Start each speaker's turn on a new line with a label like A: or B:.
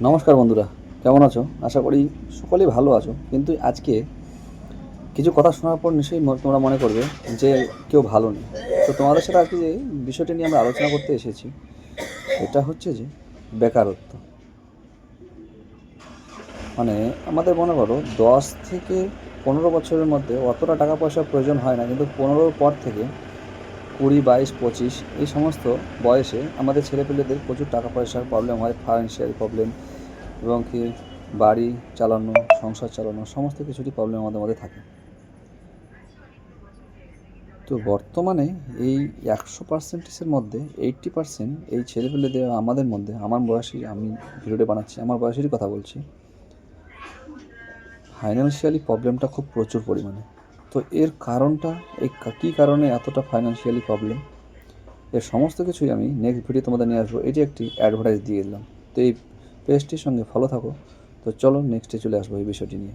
A: নমস্কার বন্ধুরা, কেমন আছো? আশা করি সকলেই ভালো আছো। কিন্তু আজকে কিছু কথা শোনার পর নিশ্চয়ই তোমরা মনে করবে যে কেউ ভালো নেই। তো তোমাদের সাথে আজকে যে বিষয়টি নিয়ে আমরা আলোচনা করতে এসেছি সেটা হচ্ছে যে বেকারত্ব। মানে আমাদের মনে করো 10 থেকে 15 বছরের মধ্যে অতটা টাকা পয়সার প্রয়োজন হয় না, কিন্তু 15-র পর থেকে 20, 22, 25 এই সমস্ত বয়সে আমাদের ছেলেপেলেদের প্রচুর টাকা পয়সার প্রবলেম হয়, ফাইন্যান্সিয়াল প্রবলেম এবং কি বাড়ি চালানো, সংসার চালানো সমস্ত কিছুরই প্রবলেম আমাদের মধ্যে থাকে। তো বর্তমানে এই 100%-এর মধ্যে 80% এই ছেলেপেলেদের আমাদের মধ্যে, আমার বয়সী, আমি ভিডিওটা বানাচ্ছি আমার বয়সেরই কথা বলছি, ফাইন্যান্সিয়ালি প্রবলেমটা খুব প্রচুর পরিমাণে। তো এর কারণটা, কী কারণে এতটা ফাইন্যান্সিয়ালি প্রবলেম, এর সমস্ত কিছুই আমি নেক্সট ভিডিও তোমাদের নিয়ে আসবো। এটি একটি অ্যাডভার্টাইজ দিয়ে দিলাম। তো এই পেজটির সঙ্গে ফলো থাকো। তো চলো নেক্সটে চলে আসবো এই বিষয়টি নিয়ে।